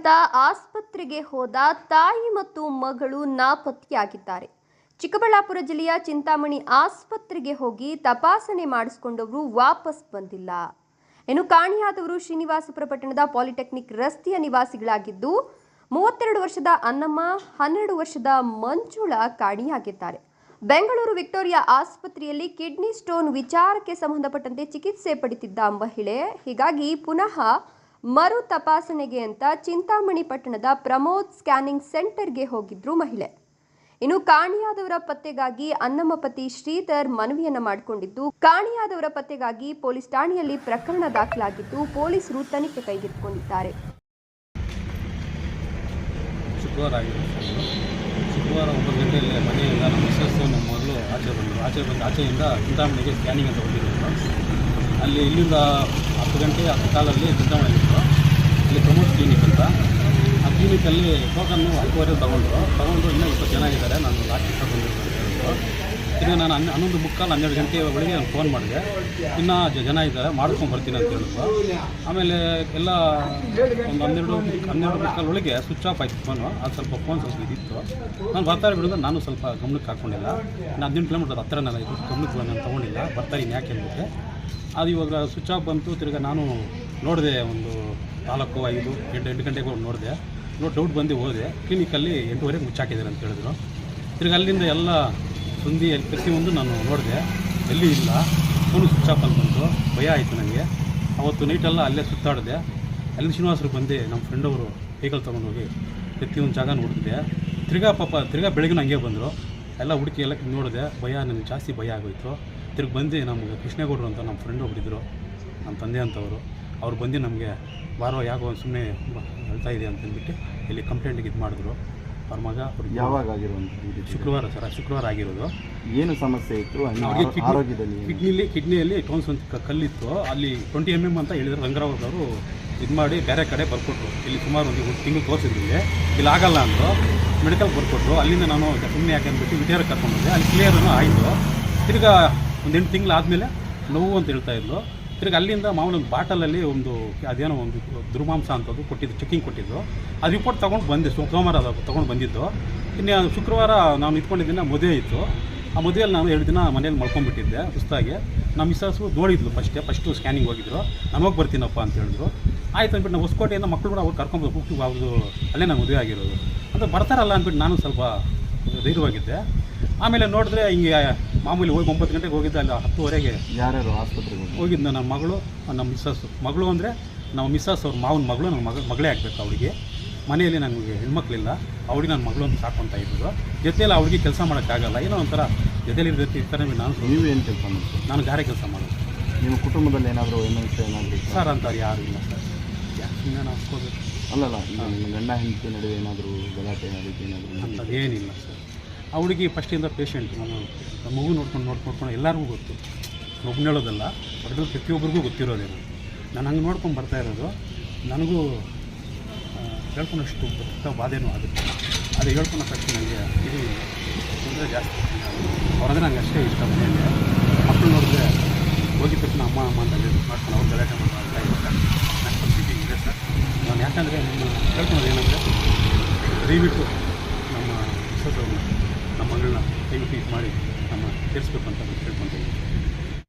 ಅಂತ ಆಸ್ಪತ್ರೆಗೆ ಹೋದ ತಾಯಿ ಮತ್ತು ಮಗಳು ನಾಪತ್ತೆಯಾಗಿದ್ದಾರೆ. ಚಿಕ್ಕಬಳ್ಳಾಪುರ ಜಿಲ್ಲೆಯ ಚಿಂತಾಮಣಿ ಆಸ್ಪತ್ರೆಗೆ ಹೋಗಿ ತಪಾಸಣೆ ಮಾಡಿಸಿಕೊಂಡವರು ವಾಪಸ್ ಬಂದಿಲ್ಲ. ಇನ್ನು ಕಾಣೆಯಾದವರು ಶ್ರೀನಿವಾಸಪುರ ಪಟ್ಟಣದ ಪಾಲಿಟೆಕ್ನಿಕ್ ರಸ್ತೆಯ ನಿವಾಸಿಗಳಾಗಿದ್ದು 32 ವರ್ಷದ ಅನ್ನಮ್ಮ, 12 ವರ್ಷದ ಮಂಜುಳಾ ಕಾಣೆಯಾಗಿದ್ದಾರೆ. ಬೆಂಗಳೂರು ವಿಕ್ಟೋರಿಯಾ ಆಸ್ಪತ್ರೆಯಲ್ಲಿ ಕಿಡ್ನಿ ಸ್ಟೋನ್ ವಿಚಾರಕ್ಕೆ ಸಂಬಂಧಪಟ್ಟಂತೆ ಚಿಕಿತ್ಸೆ ಪಡೆಯುತ್ತಿದ್ದ ಮಹಿಳೆ, ಹೀಗಾಗಿ ಪುನಃ ಮರು ತಪಾಸಣೆಗೆ ಅಂತ ಚಿಂತಾಮಣಿ ಪಟ್ಟಣದ ಪ್ರಮೋದ್ ಸ್ಕ್ಯಾನಿಂಗ್ ಸೆಂಟರ್ಗೆ ಹೋಗಿದ್ರು ಮಹಿಳೆ. ಇನ್ನು ಕಾಣೆಯಾದವರ ಪತ್ತೆಗಾಗಿ ಅನ್ನಮ್ಮ ಪತಿ ಶ್ರೀಧರ್ ಮನವಿಯನ್ನ ಮಾಡಿಕೊಂಡಿದ್ದು, ಕಾಣೆಯಾದವರ ಪತ್ತೆಗಾಗಿ ಪೊಲೀಸ್ ಠಾಣೆಯಲ್ಲಿ ಪ್ರಕರಣ ದಾಖಲಾಗಿದ್ದು ಪೊಲೀಸರು ತನಿಖೆ ಕೈಗೆತ್ತಿಕೊಂಡಿದ್ದಾರೆ. ಶುಕ್ರವಾರ 9 ಗಂಟೆಯಲ್ಲಿ ಮನೆಯಿಂದ ನಮ್ಮ ಮಿಸ್ಸಸ್ ನಮ್ಮ ಮಗಳು ಆಚೆಯಿಂದ ಚಿಂತಾಮಣಿಗೆ ಸ್ಕ್ಯಾನಿಂಗ್ ಅಂತ ಹೋಗಿದ್ರು. ಅಲ್ಲಿ ಇಲ್ಲಿಂದ 10 ಗಂಟೆ 10 ಕಾಲಲ್ಲಿ ಚಿಂತಾಮಣಿಗಿತ್ತು. ಅಲ್ಲಿ ಪ್ರಮೋದ್ ಕ್ಲಿನಿಕ್ ಅಂತ, ಆ ಕ್ಲಿನಿಕಲ್ಲಿ ಟೋಕನ್ನು 10:15 ತೊಗೊಂಡು ಇನ್ನೂ 20 ಜನ ಇದ್ದಾರೆ, ನಾನು ಲಾಸ್ಟ್ ಬಂದಿದ್ದು ಅಂತ ಹೇಳಿದ್ರು. ಈಗ ನಾನು 11:15 12 ಗಂಟೆ ಒಳಗೆ ನಾನು ಫೋನ್ ಮಾಡಿದೆ, ಇನ್ನೂ ಜನ ಇದ್ದಾರೆ ಮಾಡ್ಕೊಂಡು ಬರ್ತೀನಿ ಅಂತ ಹೇಳಿದ್ರು. ಆಮೇಲೆ ಎಲ್ಲ ಒಂದು 12:15 ಒಳಗೆ ಸ್ವಿಚ್ ಆಫ್ ಆಯಿತು ಫೋನು. ಅದು ಸ್ವಲ್ಪ ಫೋನ್ ಸ್ವಲ್ಪ ಇದಿತ್ತು, ನಾನು ಬರ್ತಾರೆ ಬಿಡೋದು ನಾನು ಸ್ವಲ್ಪ ಗಮನಕ್ಕೆ ಹಾಕ್ಕೊಂಡಿಲ್ಲ. ಇನ್ನು 18 ಕಿಲೋಮೀಟರ್ ಹತ್ತಿರ ನಾನು ಇದು ಗಮನಕ್ಕೆ ನಾನು ತೊಗೊಂಡಿಲ್ಲ, ಬರ್ತಾರೆ ಇನ್ನು ಯಾಕೆ ಅಂದ್ಬಿಟ್ಟೆ. ಅದು ಇವಾಗ ಸ್ವಿಚ್ ಆಫ್ ಬಂತು. ತಿರ್ಗಿ ನಾನು ನೋಡಿದೆ, ಒಂದು 4, 5, 8 ಗಂಟೆಗೆ ಹೋಗಿ ನೋಡಿದೆ. ಡೌಟ್ ಬಂದು ಹೋದೆ. ಕ್ಲಿನಿಕಲ್ಲಿ 8:15 ಮುಚ್ಚಾಕಿದ್ದಾರೆ ಅಂತ ಹೇಳಿದ್ರು. ತಿರ್ಗಿ ಅಲ್ಲಿಂದ ಎಲ್ಲ ಸುಂದಿ ಪ್ರತಿಯೊಂದು ನಾನು ನೋಡಿದೆ, ಎಲ್ಲಿ ಇಲ್ಲ, ಫೋನು ಸ್ವಿಚ್ ಆಫ್ ಅಂತ ಬಂತು. ಭಯ ಆಯಿತು ನನಗೆ. ಅವತ್ತು ನೈಟೆಲ್ಲ ಅಲ್ಲೇ ಸುತ್ತಾಡಿದೆ. ಅಲ್ಲಿ ಶ್ರೀನಿವಾಸರು ಬಂದು ನಮ್ಮ ಫ್ರೆಂಡವರು ವೆಹಿಕಲ್ ತೊಗೊಂಡೋಗಿ ಪ್ರತಿಯೊಂದು ಜಾಗ ನೋಡಿದೆ. ತಿರ್ಗಾ ಬೆಳಗ್ಗೆ ಹಂಗೆ ಬಂದರು. ಎಲ್ಲ ಹುಡುಕಿ ಎಲ್ಲ ನೋಡಿದೆ. ನನಗೆ ಜಾಸ್ತಿ ಭಯ ಆಗೋಯಿತು. ತಿರ್ಗಿ ಬಂದು ನಮಗೆ ಕೃಷ್ಣೇಗೌಡರು ಅಂತ ನಮ್ಮ ಫ್ರೆಂಡ್ ಒಬ್ಬರಿದ್ದರು, ನಮ್ಮ ತಂದೆ ಅಂತವರು. ಅವ್ರು ಬಂದು ನಮಗೆ ಬಾರೋ ಯಾಕೋ ಸುಮ್ಮನೆ ಹೇಳ್ತಾ ಇದೆ ಅಂತಂದ್ಬಿಟ್ಟು ಇಲ್ಲಿ ಕಂಪ್ಲೇಂಟಿಗೆ ಇದು ಮಾಡಿದ್ರು. ಅವ್ರ ಮಗ ಅವ್ರಿಗೆ ಯಾವಾಗ ಆಗಿರುವಂಥದ್ದು? ಶುಕ್ರವಾರ ಆಗಿರೋದು. ಏನು ಸಮಸ್ಯೆ ಇತ್ತು ಅವ್ರಿಗೆ? ಕಿಡ್ನಿಯಲ್ಲಿ ಟೋನ್ಸ್ ಒಂದು ಕಲ್ಲಿತ್ತು. ಅಲ್ಲಿ 20 mm ಅಂತ ಹೇಳಿದ್ರು. ರಂಗರಾವ್ ಅವರು ಇದು ಮಾಡಿ ಬೇರೆ ಕಡೆ ಬರ್ಕೊಟ್ರು. ಇಲ್ಲಿ ಸುಮಾರು ಒಂದು ತಿಂಗಳು ತೋರಿಸಿದ್ರು. ಇಲ್ಲಿ ಆಗಲ್ಲ ಅಂದರು, ಮೆಡಿಕಲ್ ಬರ್ಕೊಟ್ರು. ಅಲ್ಲಿಂದ ನಾನು ಸುಮ್ಮನೆ ಯಾಕೆ ಅಂದ್ಬಿಟ್ಟು ವಿಟೇರಿಗೆ ಕರ್ಕೊಂಡೋದೆ. ಅಲ್ಲಿ ಕ್ಲಿಯರ್ನೂ ಆಯಿತು. ತಿರ್ಗಾ ಒಂದು 8 ತಿಂಗಳು ಆದಮೇಲೆ ನೋವು ಅಂತ ಹೇಳ್ತಾಯಿದ್ರು. ತಿರ್ಗಿ ಅಲ್ಲಿಂದ ಮಾಮೂಲಿ ಒಂದು ಬಾಟಲಲ್ಲಿ ಒಂದು ಅದೇನೋ ಒಂದು ದುರ್ಮಾಂಸ ಅಂತದ್ದು ಕೊಟ್ಟಿದ್ದು, ಚೆಕಿಂಗ್ ಕೊಟ್ಟಿದ್ದು. ಆ ರಿಪೋರ್ಟ್ ತೊಗೊಂಡು ಬಂದೆ. ಸೋಮವಾರ ಅದು ತೊಗೊಂಡು ಬಂದಿದ್ದು. ಇನ್ನು ಶುಕ್ರವಾರ ನಾನು ಇಟ್ಕೊಂಡಿದ್ದೀನಿ. ಮದುವೆ ಇತ್ತು. ಆ ಮದುವೆಯಲ್ಲಿ ನಾನು 2 ದಿನ ಮನೇಲಿ ಮಲ್ಕೊಂಡ್ಬಿಟ್ಟಿದ್ದೆ ಸುಸ್ತಾಗಿ. ನಮ್ಮ ಮಿಸ್ಸಸ್ಸು ನೋಡಿದ್ಲು ಫಸ್ಟು ಸ್ಕ್ಯಾನಿಂಗ್ ಹೋಗಿದ್ರು. ನಾನು ಹೋಗಿ ಬರ್ತೀನಪ್ಪ ಅಂತ ಹೇಳಿದ್ರು. ಆಯ್ತು ಅಂದ್ಬಿಟ್ಟು ನಾವು ಹೊಸಕೋಟೆಯಿಂದ ಮಕ್ಕಳು ಕೂಡ ಅವ್ರು ಕರ್ಕೊಂಡು ಹೋಗ್ತೀವಿ. ಅವ್ರದ್ದು ಅಲ್ಲೇ ನಾನು ಮದುವೆ ಆಗಿರೋದು ಅಂತ ಬರ್ತಾರಲ್ಲ ಅಂದ್ಬಿಟ್ಟು ನಾನು ಸ್ವಲ್ಪ ಧೈರ್ಯವಾಗಿದ್ದೆ. ಆಮೇಲೆ ನೋಡಿದ್ರೆ ಹಿಂಗೆ ಮಾಮೂಲಿ ಹೋಗಿ 9 ಗಂಟೆಗೆ ಹೋಗಿದ್ದೆ. ಅಲ್ಲಿ 10:15ಗೆ ಯಾರ್ಯಾರು ಆಸ್ಪತ್ರೆಗೆ ಹೋಗಿದ್ದು? ನನ್ನ ಮಗಳು, ನಮ್ಮ ಮಿಸ್ಸಸ್ಸು. ಮಗಳು ಅಂದರೆ ನಮ್ಮ ಮಿಸ್ಸಸ್ ಅವ್ರ ಮಾವನ ಮಗಳು, ನನ್ನ ಮಗಳೇ ಆಗಬೇಕು ಅವಳಿಗೆ. ಮನೆಯಲ್ಲಿ ನನಗೆ ಹೆಣ್ಮಕ್ಳಿಲ್ಲ, ಅವಳಿಗೆ ನನ್ನ ಮಗಳು ಅಂತ ಸಾಕೊಂತ ಇದ್ದರು. ಜೊತೆಯಲ್ಲಿ ಅವಳಿಗೆ ಕೆಲಸ ಮಾಡೋಕ್ಕಾಗಲ್ಲ, ಏನೋ ಒಂಥರ ಜೊತೆಲಿ ಇರ್ತಾರೆ. ನೀವು ಏನು ಕೆಲಸ ಮಾಡ್ತೀವಿ? ನಾನು ಗಾರೆ ಕೆಲಸ ಮಾಡೋದು. ನಿಮ್ಮ ಕುಟುಂಬದಲ್ಲಿ ಏನಾದರೂ ಏನಾದರೂ ಸರ್ ಅಂತಾರೆ ಯಾರು ಇಲ್ಲ ಸರ್. ಯಾಕೆ ನಾನು ಹಾಕ್ಕೋಬೇಕು? ಅಲ್ಲಲ್ಲ, ನಿಮ್ಮ ಗಂಡ ಹೆಂಡತಿ ನಡುವೆ ಏನಾದರೂ ಗಲಾಟೆ ಏನಾದರೂ ಅಂಥದ್ದು ಏನಿಲ್ಲ ಸರ್. ಅವಳಿಗೆ ಫಸ್ಟಿಂದ ಪೇಷಂಟ್. ನಾನು ಮಗು ನೋಡ್ಕೊಂಡು ಎಲ್ಲರಿಗೂ ಗೊತ್ತು. ಒಬ್ಬನ ಹೇಳೋದಲ್ಲ, ಅದ್ರಲ್ಲಿ ಪ್ರತಿಯೊಬ್ಬರಿಗೂ ಗೊತ್ತಿರೋದೇನು. ನಾನು ಹಂಗೆ ನೋಡ್ಕೊಂಡು ಬರ್ತಾ ಇರೋದು. ನನಗೂ ಹೇಳ್ಕೊಂಡಷ್ಟು ಬಾಧೆನೂ ಆಗುತ್ತೆ. ಅದು ಹೇಳ್ಕೊಳಕ್ಕಷ್ಟು ನನಗೆ ಇದು ತೊಂದರೆ ಜಾಸ್ತಿ. ಅವ್ರಂದ್ರೆ ನನಗೆ ಅಷ್ಟೇ ಇಷ್ಟ. ಮನೆಯಲ್ಲಿ ಮಕ್ಕಳು ನೋಡಿದ್ರೆ ಹೋಗಿದ ತಕ್ಷಣ ಅಮ್ಮ ಅಂತ ಮಾಡ್ಕೊಂಡು ಅವ್ರು ಗಲಾಟೆ ಮಾಡ್ತಾ ಇದ್ದಾರೆ. ನಾನು ಪರಿಸ್ಥಿತಿ ಇದೆ ಸರ್. ನಾನು ಯಾಕಂದರೆ ನಿಮ್ಮ ಹೇಳ್ಕೊಳೋದು ಏನಂದರೆ, ದಯವಿಟ್ಟು ನಮ್ಮ ಮಿಸ್ಸಸ್ ನಮ್ಮ ಮಗಳನ್ನ ಕೈಬಿಟ್ಟು ಇದು ಮಾಡಿ ಸೇರಿಸ್ಬೇಕು ಅಂತ ಕೇಳ್ಕೊತೀನಿ.